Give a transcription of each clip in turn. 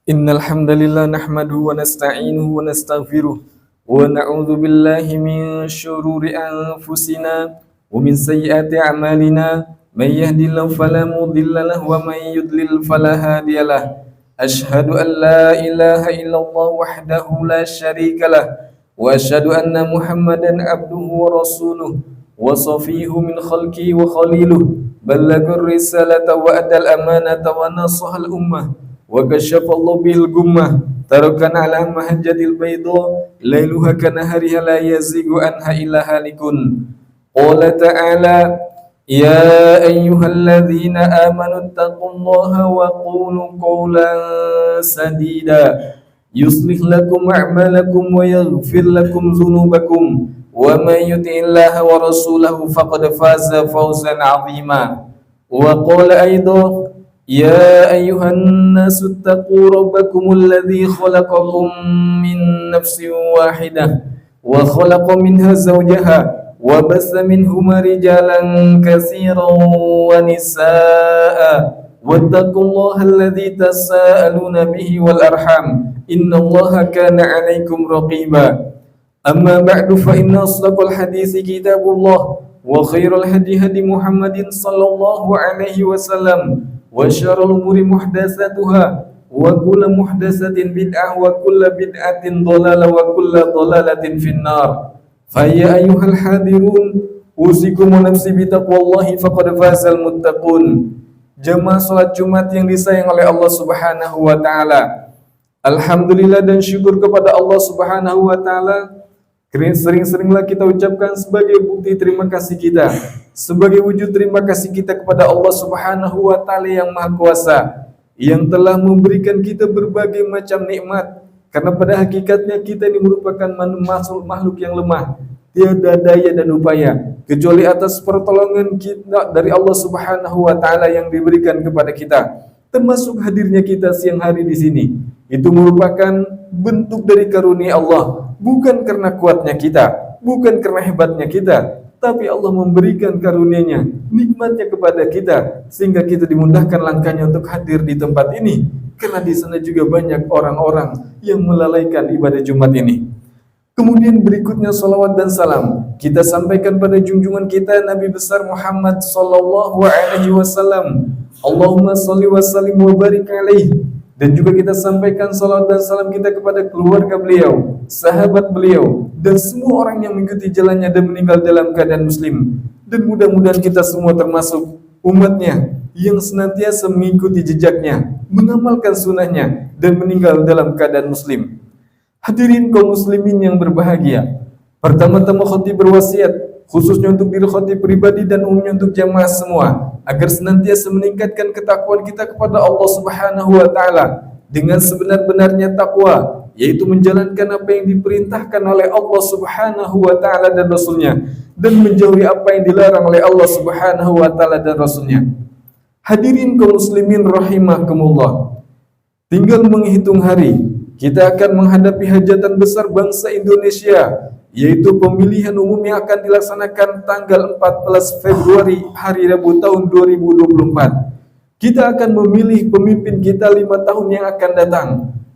Innal hamdalillah nahmaduhu wa nasta'inuhu wa nastaghfiruh wa na'udzu billahi min syururi anfusina wa min sayyiati a'malina may yahdihillahu fala mudilla lahu wa may yudlil fala hadiyalah. Asyhadu an la ilaha illallah wahdahu la syarika lah wa asyhadu anna Muhammadan abduhu wa rasuluh wa safihu min khalqihi wa khaliluh ballagur risalata wa adal amanata wa nasahal ummah wa kasyafa Allah bil gummah tarakan ala mahajjatil bayda lailuha kanahariha la yazigu anha illa halikun. Qala ta'ala ya ayyuhalladzina amanu taqullaha wa qulu qawlan sadida yuslih lakum a'malakum wa yaghfir lakum dhunubakum wa man yuti'illaha wa rasulahu faqad faza fawzan 'azima. Wa qala aidan ya ayyuhan nasu taqu rabbakumul ladzi khalaqakum min nafsin wahidah wa khalaqa minha zawjaha wa bassa minhuma rijalan katsiran wa nisaa'a wattaqullaha alladzi tasaaluna bihi wal arham innallaha kana 'alaikum raqiba. Amma ba'du fa inna asdaqal haditsi kitabullah wa khairal hadi hadi Muhammadin sallallahu alaihi wasallam wa syarrul umuri muhdatsatuha wa kullu muhdatsatin bid'ah wa kullu bid'atin dhalalah wa kullu dhalalatin finnar. Fa ya ayyuhal hadirun usikum wa nafsi bi taqwallahi faqad fazal muttaqun. Jamaah salat Jumat yang disayang oleh Allah Subhanahu wa taala. Alhamdulillah dan syukur kepada Allah Subhanahu wa taala. Sering-seringlah kita ucapkan sebagai bukti terima kasih kita, sebagai wujud terima kasih kita kepada Allah Subhanahu wa taala yang Maha Kuasa, yang telah memberikan kita berbagai macam nikmat. Karena pada hakikatnya kita ini merupakan makhluk yang lemah, tiada daya dan upaya kecuali atas pertolongan kita dari Allah Subhanahu wa taala yang diberikan kepada kita. Termasuk hadirnya kita siang hari di sini, itu merupakan bentuk dari karunia Allah, bukan karena kuatnya kita, bukan karena hebatnya kita, tapi Allah memberikan karunia-Nya, nikmatnya kepada kita, sehingga kita dimudahkan langkahnya untuk hadir di tempat ini, karena di sana juga banyak orang-orang yang melalaikan ibadah Jumat ini. Kemudian berikutnya salawat dan salam kita sampaikan pada junjungan kita Nabi besar Muhammad sallallahu alaihi wasallam. Allahumma shalli wa sallim wa barik alaihi. Dan juga kita sampaikan salawat dan salam kita kepada keluarga beliau, sahabat beliau, dan semua orang yang mengikuti jalannya dan meninggal dalam keadaan muslim. Dan mudah-mudahan kita semua termasuk umatnya yang senantiasa mengikuti jejaknya, mengamalkan sunnahnya, dan meninggal dalam keadaan muslim. Hadirin kaum muslimin yang berbahagia, pertama-tama khatib berwasiat khususnya untuk diri khatib pribadi dan umumnya untuk jamaah semua, agar senantiasa meningkatkan ketakwaan kita kepada Allah Subhanahu wa taala dengan sebenar-benarnya takwa, yaitu menjalankan apa yang diperintahkan oleh Allah Subhanahu wa taala dan Rasulnya, dan menjauhi apa yang dilarang oleh Allah Subhanahu wa taala dan Rasulnya. Hadirin kaum muslimin rahimakumullah, tinggal menghitung hari kita akan menghadapi hajatan besar bangsa Indonesia, yaitu pemilihan umum yang akan dilaksanakan tanggal 14 Februari hari Rabu tahun 2024. Kita akan memilih pemimpin kita 5 tahun yang akan datang.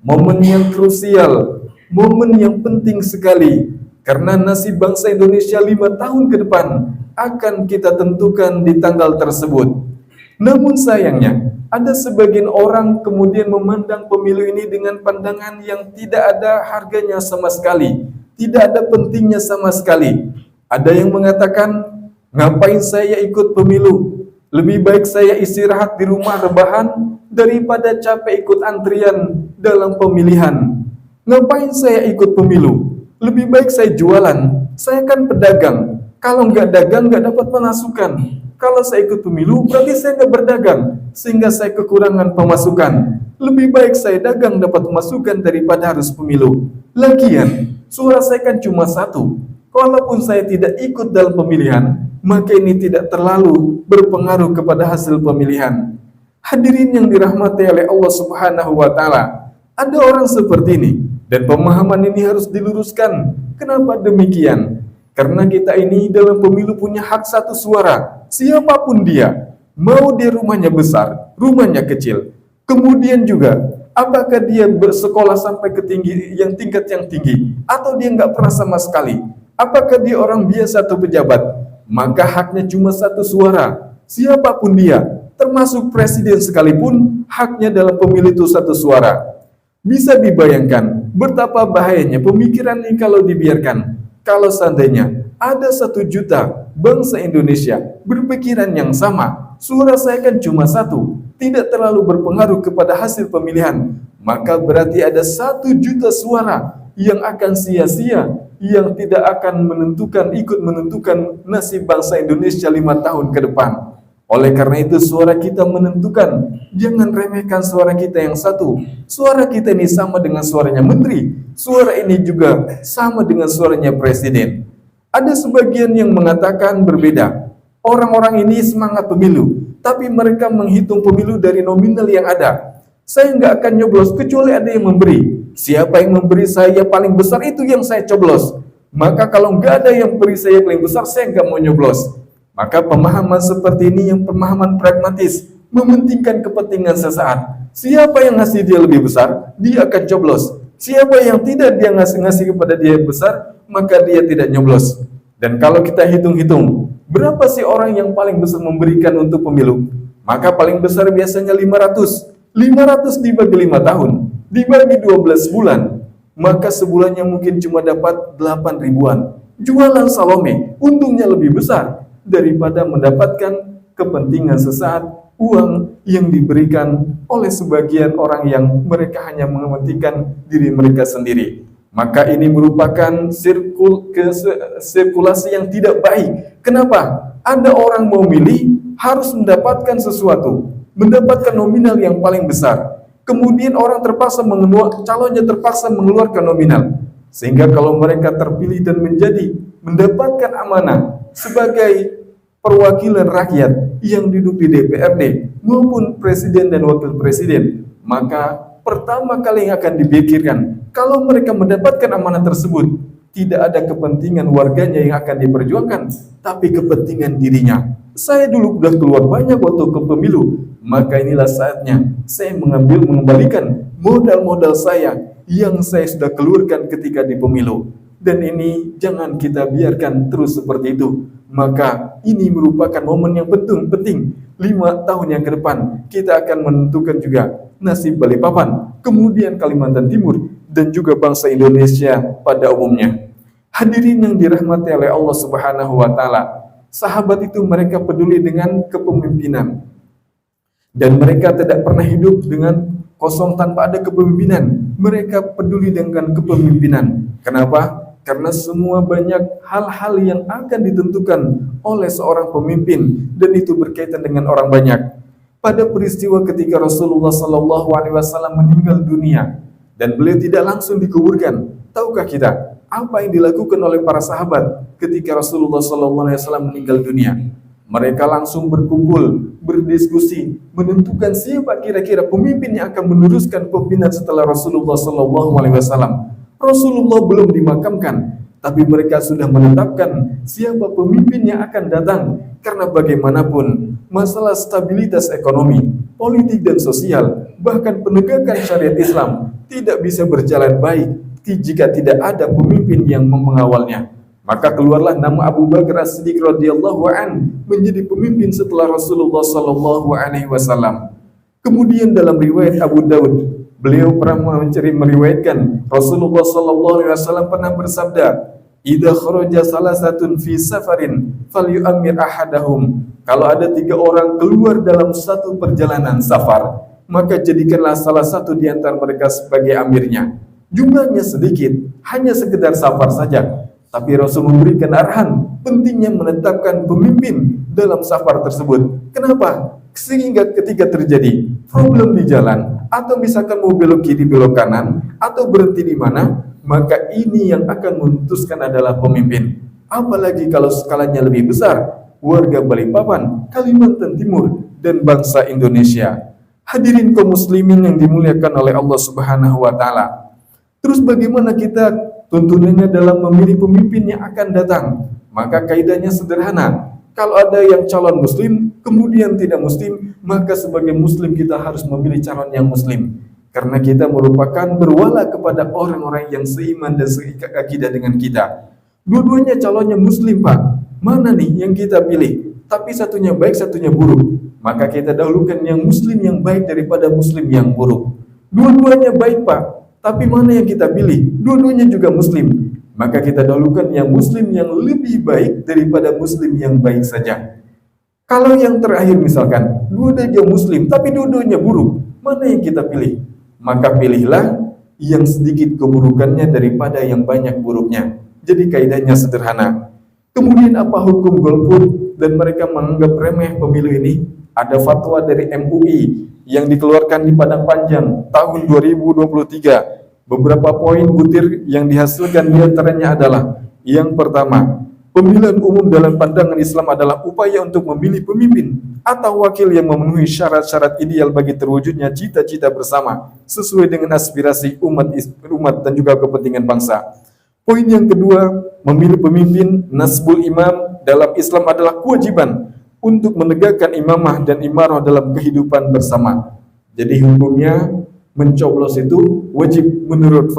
Momen yang krusial, momen yang penting sekali, karena nasib bangsa Indonesia 5 tahun ke depan akan kita tentukan di tanggal tersebut. Namun sayangnya, ada sebagian orang kemudian memandang pemilu ini dengan pandangan yang tidak ada harganya sama sekali, tidak ada pentingnya sama sekali. Ada yang mengatakan, ngapain saya ikut pemilu? Lebih baik saya istirahat di rumah rebahan daripada capek ikut antrian dalam pemilihan. Ngapain saya ikut pemilu? Lebih baik saya jualan, saya kan pedagang. Kalau nggak dagang nggak dapat pemasukan. Kalau saya ikut pemilu berarti saya nggak berdagang, sehingga saya kekurangan pemasukan. Lebih baik saya dagang dapat pemasukan daripada harus pemilu. Lagian suara saya kan cuma satu. Kalaupun saya tidak ikut dalam pemilihan, maka ini tidak terlalu berpengaruh kepada hasil pemilihan. Hadirin yang dirahmati oleh Allah Subhanahu wa taala, ada orang seperti ini dan pemahaman ini harus diluruskan. Kenapa demikian? Karena kita ini dalam pemilu punya hak satu suara, siapapun dia, mau dia rumahnya besar, rumahnya kecil. Kemudian juga Apakah dia bersekolah sampai ke tingkat yang tinggi, atau dia nggak pernah sama sekali? Apakah dia orang biasa atau pejabat? Maka haknya cuma satu suara. Siapapun dia, termasuk presiden sekalipun, haknya dalam pemilu itu satu suara. Bisa dibayangkan betapa bahayanya pemikiran ini kalau dibiarkan. Kalau seandainya ada 1 juta bangsa Indonesia berpikiran yang sama, suara saya kan cuma satu, tidak terlalu berpengaruh kepada hasil pemilihan, maka berarti ada 1 juta suara yang akan sia-sia, yang tidak akan ikut menentukan nasib bangsa Indonesia 5 tahun ke depan. Oleh karena itu suara kita menentukan. Jangan remehkan suara kita yang satu. Suara kita ini sama dengan suaranya menteri. Suara ini juga sama dengan suaranya presiden. Ada sebagian yang mengatakan berbeda. Orang-orang ini semangat pemilu, tapi mereka menghitung pemilu dari nominal yang ada. Saya nggak akan nyoblos kecuali ada yang memberi. Siapa yang memberi saya paling besar itu yang saya coblos. Maka kalau nggak ada yang beri saya paling besar, saya nggak mau nyoblos. Maka pemahaman seperti ini yang pemahaman pragmatis, mementingkan kepentingan sesaat. Siapa yang ngasih dia lebih besar, dia akan coblos. Siapa yang tidak dia ngasih kepada dia besar, maka dia tidak nyoblos. Dan kalau kita hitung-hitung, berapa sih orang yang paling besar memberikan untuk pemilu? Maka paling besar biasanya 500. 500 dibagi 5 tahun, dibagi 12 bulan, maka sebulannya mungkin cuma dapat 8 ribuan. Jualan Salome, untungnya lebih besar daripada mendapatkan kepentingan sesaat, uang yang diberikan oleh sebagian orang yang mereka hanya mementingkan diri mereka sendiri. Maka ini merupakan sirkulasi yang tidak baik. Kenapa? Ada orang mau milih harus mendapatkan sesuatu, mendapatkan nominal yang paling besar. Kemudian orang calonnya terpaksa mengeluarkan nominal. Sehingga kalau mereka terpilih dan mendapatkan amanah sebagai perwakilan rakyat yang duduk di DPRD maupun presiden dan wakil presiden, maka pertama kali yang akan dipikirkan kalau mereka mendapatkan amanah tersebut, tidak ada kepentingan warganya yang akan diperjuangkan, tapi kepentingan dirinya. Saya dulu sudah keluar banyak waktu ke pemilu, maka inilah saatnya saya mengembalikan modal-modal saya yang saya sudah keluarkan ketika di pemilu. Dan ini jangan kita biarkan terus seperti itu. Maka ini merupakan momen yang penting. 5 tahun yang ke depan kita akan menentukan juga nasib Balikpapan, kemudian Kalimantan Timur, dan juga bangsa Indonesia pada umumnya. Hadirin yang dirahmati oleh Allah Subhanahu wa Ta'ala, sahabat itu mereka peduli dengan kepemimpinan, dan mereka tidak pernah hidup dengan kosong tanpa ada kepemimpinan. Mereka peduli dengan kepemimpinan. Kenapa? Karena semua banyak hal-hal yang akan ditentukan oleh seorang pemimpin, dan itu berkaitan dengan orang banyak. Pada peristiwa ketika Rasulullah SAW meninggal dunia dan beliau tidak langsung dikuburkan, tahukah kita apa yang dilakukan oleh para sahabat ketika Rasulullah SAW meninggal dunia? Mereka langsung berkumpul, berdiskusi, menentukan siapa kira-kira pemimpin yang akan meneruskan pemimpinan setelah Rasulullah SAW. Rasulullah belum dimakamkan, tapi mereka sudah menetapkan siapa pemimpin yang akan datang. Karena bagaimanapun, masalah stabilitas ekonomi, politik dan sosial, bahkan penegakan syariat Islam tidak bisa berjalan baik jika tidak ada pemimpin yang mengawalnya. Maka keluarlah nama Abu Bakar As-Siddiq radhiyallahu an menjadi pemimpin setelah Rasulullah sallallahu alaihi wasallam. Kemudian dalam riwayat Abu Daud, beliau pernah meriwayatkan Rasulullah sallallahu alaihi wasallam pernah bersabda, "Idza kharaja salasatun fi safarin falyu'ammir ahadahum." Kalau ada 3 orang keluar dalam satu perjalanan safar, maka jadikanlah salah satu di antara mereka sebagai amirnya. Jumlahnya sedikit, hanya sekedar safar saja, tapi Rasul memberikan arahan pentingnya menetapkan pemimpin dalam safar tersebut. Kenapa? Sehingga ketika terjadi problem di jalan, atau misalkan mau belok kiri, belok kanan, atau berhenti di mana, maka ini yang akan memutuskan adalah pemimpin. Apalagi kalau skalanya lebih besar, warga Balikpapan, Kalimantan Timur, dan bangsa Indonesia. Hadirin kaum muslimin yang dimuliakan oleh Allah Subhanahu wa Ta'ala. Terus bagaimana kita tuntunannya dalam memilih pemimpin yang akan datang? Maka kaidahnya sederhana. Kalau ada yang calon muslim, kemudian tidak muslim, maka sebagai muslim kita harus memilih calon yang muslim. karena kita merupakan berwala kepada orang-orang yang seiman dan seakidah dengan kita. Dua-duanya calonnya muslim, Pak. Mana nih yang kita pilih? Tapi satunya baik, satunya buruk. Maka kita dahulukan yang muslim yang baik daripada muslim yang buruk. Dua-duanya baik, Pak. Tapi mana yang kita pilih? Dua-duanya juga muslim. Maka kita dahulukan yang muslim yang lebih baik daripada muslim yang baik saja. Kalau yang terakhir misalkan, dua-duanya muslim tapi dua-duanya buruk, mana yang kita pilih? Maka pilihlah yang sedikit keburukannya daripada yang banyak buruknya. Jadi kaidahnya sederhana. Kemudian apa hukum golput dan mereka menganggap remeh pemilu ini? Ada fatwa dari MUI yang dikeluarkan di Padang Panjang tahun 2023. Beberapa poin butir yang dihasilkan diantaranya adalah: yang pertama, pemilihan umum dalam pandangan Islam adalah upaya untuk memilih pemimpin atau wakil yang memenuhi syarat-syarat ideal bagi terwujudnya cita-cita bersama sesuai dengan aspirasi umat dan juga kepentingan bangsa. Poin yang kedua, memilih pemimpin nasbul imam dalam Islam adalah kewajiban untuk menegakkan imamah dan imarah dalam kehidupan bersama. Jadi hukumnya mencoblos itu wajib menurut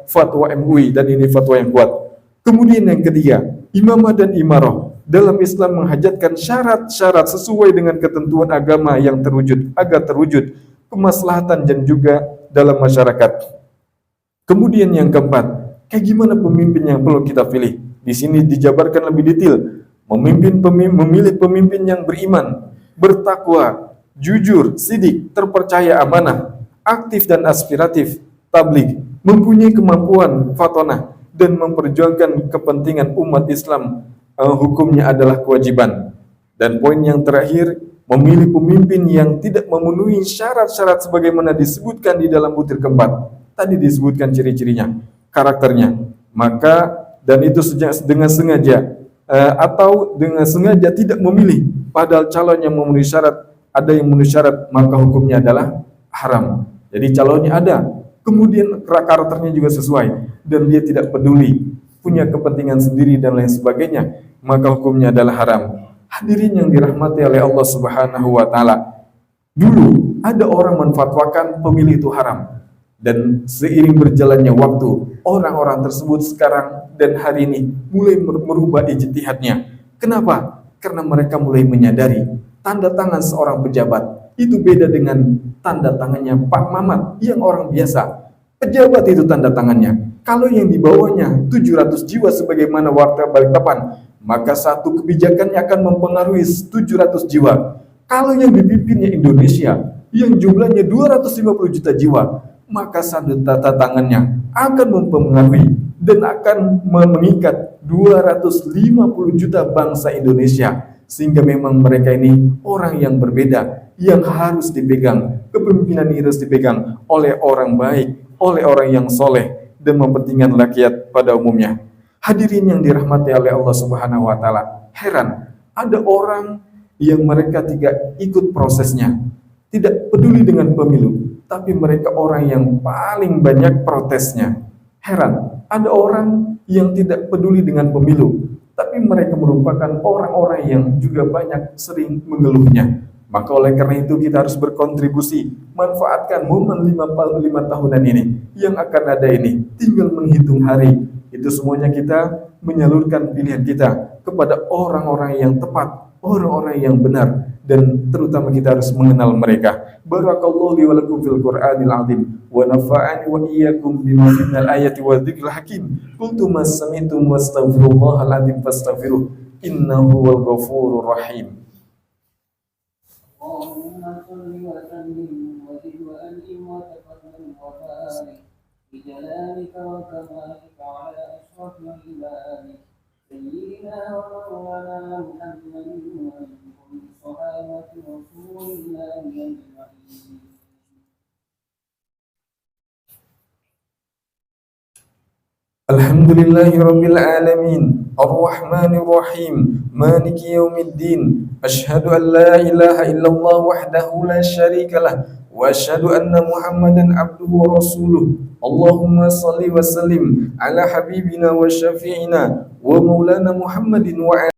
fatwa MUI, dan ini fatwa yang kuat. Kemudian yang ketiga, imamah dan imarah dalam Islam menghajatkan syarat-syarat sesuai dengan ketentuan agama yang terwujud agar terwujud kemaslahatan dan juga dalam masyarakat. Kemudian yang keempat, kayak gimana pemimpin yang perlu kita pilih? Di sini dijabarkan lebih detail. Memilih pemimpin yang beriman, bertakwa, jujur, sidik, terpercaya, amanah, aktif dan aspiratif, tabligh, mempunyai kemampuan fatonah, dan memperjuangkan kepentingan umat Islam. Hukumnya adalah kewajiban. Dan poin yang terakhir, memilih pemimpin yang tidak memenuhi syarat-syarat sebagaimana disebutkan di dalam butir keempat. Tadi disebutkan ciri-cirinya, karakternya. Maka dan itu dengan sengaja atau dengan sengaja tidak memilih padahal calon yang memenuhi syarat, ada yang memenuhi syarat, maka hukumnya adalah haram. Jadi calonnya ada, kemudian karakternya juga sesuai, dan dia tidak peduli, punya kepentingan sendiri dan lain sebagainya, maka hukumnya adalah haram. Hadirin yang dirahmati oleh Allah Subhanahu wa taala, dulu ada orang menfatwakan pemilih itu haram, dan seiring berjalannya waktu, orang-orang tersebut sekarang dan hari ini mulai merubah ijtihadnya. Kenapa? Karena mereka mulai menyadari tanda tangan seorang pejabat itu beda dengan tanda tangannya Pak Mamat yang orang biasa. Pejabat itu tanda tangannya. Kalau yang di bawahnya 700 jiwa sebagaimana warta Balikpapan, maka satu kebijakannya akan mempengaruhi 700 jiwa. Kalau yang dipimpinnya Indonesia yang jumlahnya 250 juta jiwa, maka satu tata tangannya akan mempengaruhi dan akan mengikat 250 juta bangsa Indonesia. Sehingga memang mereka ini orang yang berbeda, yang harus dipegang. Kepemimpinan ini harus dipegang oleh orang baik, oleh orang yang soleh, dan mementingkan rakyat pada umumnya. Hadirin yang dirahmati oleh Allah Subhanahu wa taala, heran ada orang yang mereka tidak ikut prosesnya, tidak peduli dengan pemilu, tapi mereka orang yang paling banyak protesnya. Heran, ada orang yang tidak peduli dengan pemilu, tapi mereka merupakan orang-orang yang juga banyak sering mengeluhnya. Maka oleh karena itu kita harus berkontribusi, manfaatkan momen 5 tahunan ini yang akan ada ini. Tinggal menghitung hari, itu semuanya kita menyalurkan pilihan kita kepada orang-orang yang tepat, orang-orang yang benar, dan terutama kita harus mengenal mereka. Barakallahu li wa lakum fil Qur'anil azim wa nafa'ani wa iyyakum bima minal ayati wa dzikril hakim. Qultu mas sami'tum wastaghfirullahal azim fastaghfiruh innahu wal ghafurur rahim. Allahumma shalli wa sallim wa zid wa an'im wa taqabbal wa barik bi jalalika wa kamalika ala ashrafil ibadi sayyidina wa maulana Muhammadin wa صحابة رسول الله أجمعين. الحمد لله رب العالمين الرحمن الرحيم مالك يوم الدين أشهد أن لا إله إلا الله وحده لا شريك له وأشهد أن محمدا عبده ورسوله اللهم صل وسلم على حبيبنا وشفيعنا ومولانا محمد وعلى